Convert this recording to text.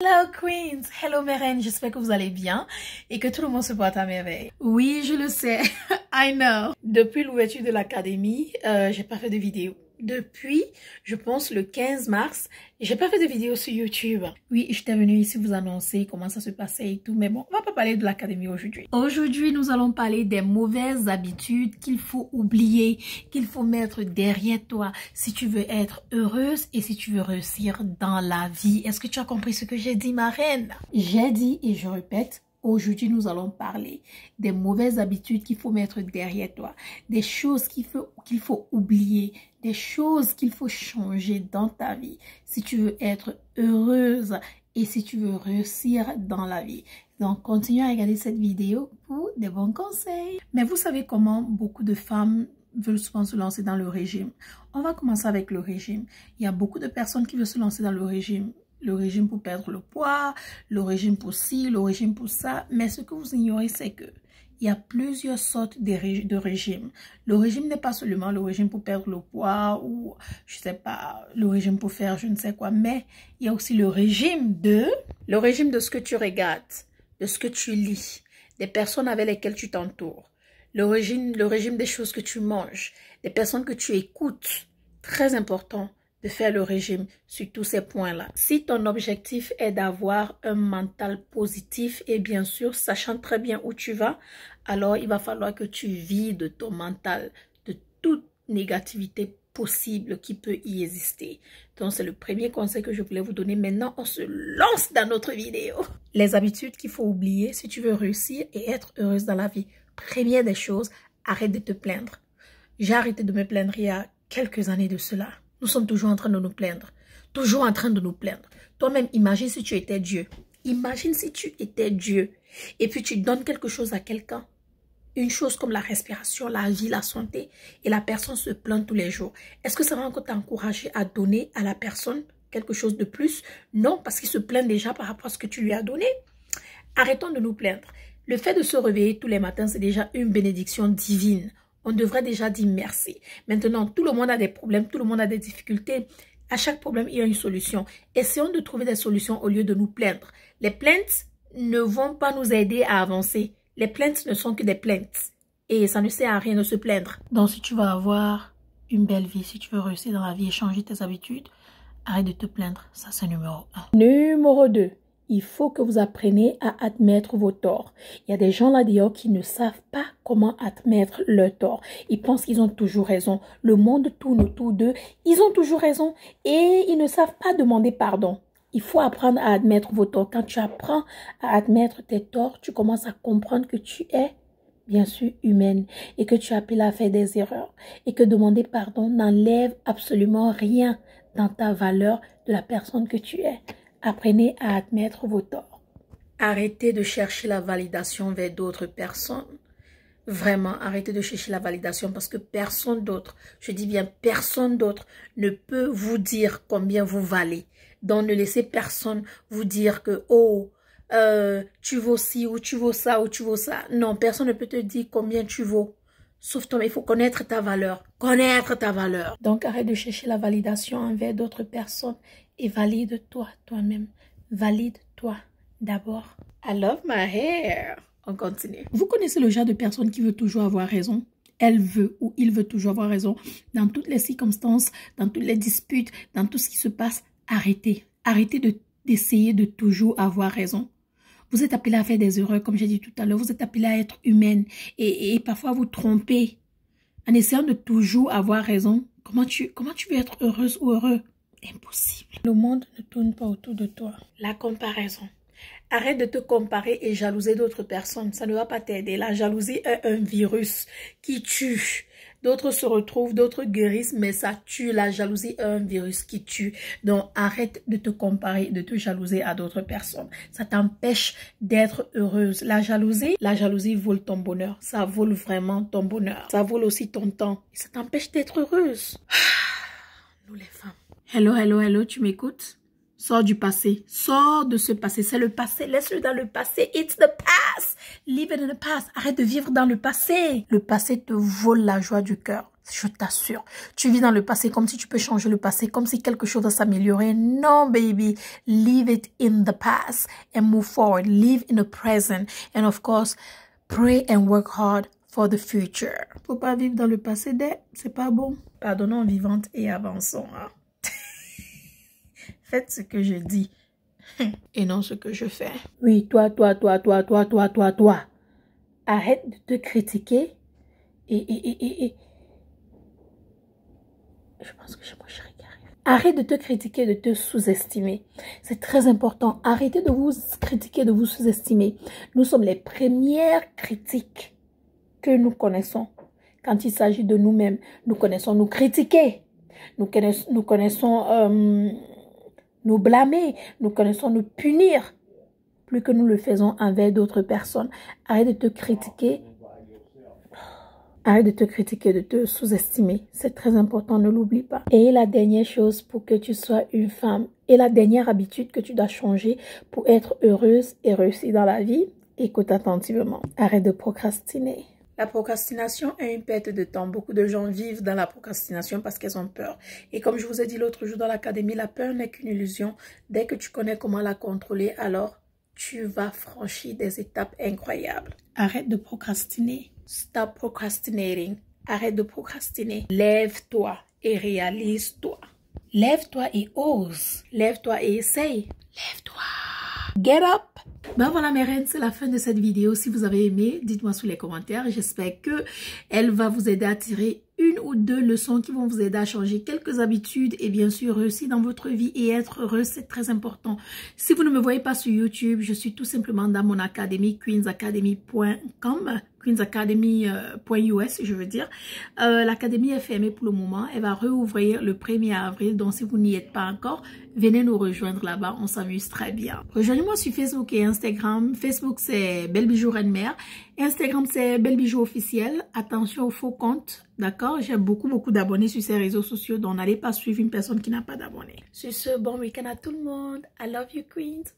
Hello Queens, hello mes reines, j'espère que vous allez bien et que tout le monde se porte à merveille. Oui, je le sais, I know. Depuis l'ouverture de l'académie, j'ai pas fait de vidéo. Depuis, je pense, le 15 mars, j'ai pas fait de vidéo sur YouTube. Oui, j'étais venue ici vous annoncer comment ça se passait et tout, mais bon, on va pas parler de l'académie aujourd'hui. Aujourd'hui, nous allons parler des mauvaises habitudes qu'il faut oublier, qu'il faut mettre derrière toi si tu veux être heureuse et si tu veux réussir dans la vie. Est-ce que tu as compris ce que j'ai dit, ma reine? J'ai dit et je répète. Aujourd'hui, nous allons parler des mauvaises habitudes qu'il faut mettre derrière toi, des choses qu'il faut oublier, des choses qu'il faut changer dans ta vie si tu veux être heureuse et si tu veux réussir dans la vie. Donc, continue à regarder cette vidéo pour des bons conseils. Mais vous savez comment beaucoup de femmes veulent souvent se lancer dans le régime. On va commencer avec le régime. Il y a beaucoup de personnes qui veulent se lancer dans le régime. Le régime pour perdre le poids, le régime pour ci, le régime pour ça. Mais ce que vous ignorez, c'est que il y a plusieurs sortes de régimes. Le régime n'est pas seulement le régime pour perdre le poids ou, je sais pas, le régime pour faire je ne sais quoi. Mais il y a aussi le régime de ce que tu regardes, de ce que tu lis, des personnes avec lesquelles tu t'entoures. Le régime des choses que tu manges, des personnes que tu écoutes. Très important de faire le régime sur tous ces points-là. Si ton objectif est d'avoir un mental positif et bien sûr, sachant très bien où tu vas, alors il va falloir que tu vides ton mental de toute négativité possible qui peut y exister. Donc, c'est le premier conseil que je voulais vous donner. Maintenant, on se lance dans notre vidéo. Les habitudes qu'il faut oublier si tu veux réussir et être heureuse dans la vie. Première des choses, arrête de te plaindre. J'ai arrêté de me plaindre il y a quelques années de cela. Nous sommes toujours en train de nous plaindre. Toujours en train de nous plaindre. Toi-même, imagine si tu étais Dieu. Imagine si tu étais Dieu. Et puis tu donnes quelque chose à quelqu'un. Une chose comme la respiration, la vie, la santé. Et la personne se plaint tous les jours. Est-ce que ça va encore t'encourager à donner à la personne quelque chose de plus? Non, parce qu'il se plaint déjà par rapport à ce que tu lui as donné. Arrêtons de nous plaindre. Le fait de se réveiller tous les matins, c'est déjà une bénédiction divine. On devrait déjà dire merci. Maintenant, tout le monde a des problèmes, tout le monde a des difficultés. À chaque problème, il y a une solution. Essayons de trouver des solutions au lieu de nous plaindre. Les plaintes ne vont pas nous aider à avancer. Les plaintes ne sont que des plaintes. Et ça ne sert à rien de se plaindre. Donc, si tu veux avoir une belle vie, si tu veux réussir dans la vie et changer tes habitudes, arrête de te plaindre. Ça, c'est numéro 1. Numéro 2. Il faut que vous appreniez à admettre vos torts. Il y a des gens là dehors qui ne savent pas comment admettre leurs torts. Ils pensent qu'ils ont toujours raison. Le monde tourne autour d'eux. Ils ont toujours raison et ils ne savent pas demander pardon. Il faut apprendre à admettre vos torts. Quand tu apprends à admettre tes torts, tu commences à comprendre que tu es bien sûr humaine et que tu as appelé à faire des erreurs. Et que demander pardon n'enlève absolument rien dans ta valeur de la personne que tu es. Apprenez à admettre vos torts. Arrêtez de chercher la validation vers d'autres personnes. Vraiment, arrêtez de chercher la validation parce que personne d'autre, je dis bien personne d'autre, ne peut vous dire combien vous valez. Donc, ne laissez personne vous dire que, oh, tu vaux ci ou tu vaux ça ou tu vaux ça. Non, personne ne peut te dire combien tu vaux. Sauf toi, il faut connaître ta valeur. Connaître ta valeur. Donc, arrête de chercher la validation envers d'autres personnes et valide-toi toi-même. Valide-toi d'abord. I love my hair. On continue. Vous connaissez le genre de personne qui veut toujours avoir raison? Elle veut ou il veut toujours avoir raison. Dans toutes les circonstances, dans toutes les disputes, dans tout ce qui se passe, arrêtez. Arrêtez d'essayer de toujours avoir raison. Vous êtes appelé à faire des erreurs, comme j'ai dit tout à l'heure. Vous êtes appelé à être humaine et parfois vous tromper. En essayant de toujours avoir raison, comment tu veux être heureuse ou heureux? Impossible. Le monde ne tourne pas autour de toi. La comparaison. Arrête de te comparer et jalouser d'autres personnes. Ça ne va pas t'aider. La jalousie est un virus qui tue. D'autres se retrouvent, d'autres guérissent, mais ça tue. La jalousie est un virus qui tue. Donc, arrête de te comparer, de te jalouser à d'autres personnes. Ça t'empêche d'être heureuse. La jalousie vole ton bonheur. Ça vole vraiment ton bonheur. Ça vole aussi ton temps. Et ça t'empêche d'être heureuse. Nous les femmes. Hello, hello, hello, tu m'écoutes? Sors du passé. Sors de ce passé. C'est le passé. Laisse-le dans le passé. It's the past. Live it in the past. Arrête de vivre dans le passé. Le passé te vole la joie du cœur. Je t'assure. Tu vis dans le passé comme si tu peux changer le passé, comme si quelque chose va s'améliorer. Non, baby. Leave it in the past and move forward. Live in the present. And of course, pray and work hard for the future. Faut pas vivre dans le passé, c'est pas bon. Pardonnons vivante et avançons. Hein? Faites ce que je dis et non ce que je fais. Oui, toi. Arrête de te critiquer et... Je pense que j'ai mon chéri qui arrive. Arrête de te critiquer, de te sous-estimer. C'est très important. Arrêtez de vous critiquer, de vous sous-estimer. Nous sommes les premières critiques que nous connaissons. Quand il s'agit de nous-mêmes, nous connaissons nous critiquer. Nous connaissons nous blâmer. Nous connaissons nous punir. Plus que nous le faisons envers d'autres personnes. Arrête de te critiquer. Arrête de te critiquer, de te sous-estimer. C'est très important, ne l'oublie pas. Et la dernière chose pour que tu sois une femme, et la dernière habitude que tu dois changer pour être heureuse et réussir dans la vie, écoute attentivement. Arrête de procrastiner. La procrastination est une perte de temps. Beaucoup de gens vivent dans la procrastination parce qu'elles ont peur. Et comme je vous ai dit l'autre jour dans l'académie, la peur n'est qu'une illusion. Dès que tu connais comment la contrôler, alors tu vas franchir des étapes incroyables. Arrête de procrastiner. Stop procrastinating. Arrête de procrastiner. Lève-toi et réalise-toi. Lève-toi et ose. Lève-toi et essaye. Lève-toi. Get up. Ben voilà mes reines, c'est la fin de cette vidéo. Si vous avez aimé, dites-moi sous les commentaires. J'espère que elle va vous aider à tirer une ou deux leçons qui vont vous aider à changer quelques habitudes et bien sûr réussir dans votre vie et être heureux, c'est très important. Si vous ne me voyez pas sur YouTube, je suis tout simplement dans mon académie queensacademy.com, queensacademy.us je veux dire. L'académie est fermée pour le moment, elle va rouvrir le 1er avril, donc si vous n'y êtes pas encore, venez nous rejoindre là-bas, on s'amuse très bien. Rejoignez-moi sur Facebook et Instagram. Facebook c'est Belle Bijou Reine Mère, Instagram c'est Belle Bijou officiel. Attention aux faux comptes. D'accord, j'ai beaucoup d'abonnés sur ces réseaux sociaux, donc n'allez pas suivre une personne qui n'a pas d'abonnés. Sur ce, bon week-end à tout le monde. I love you, queens.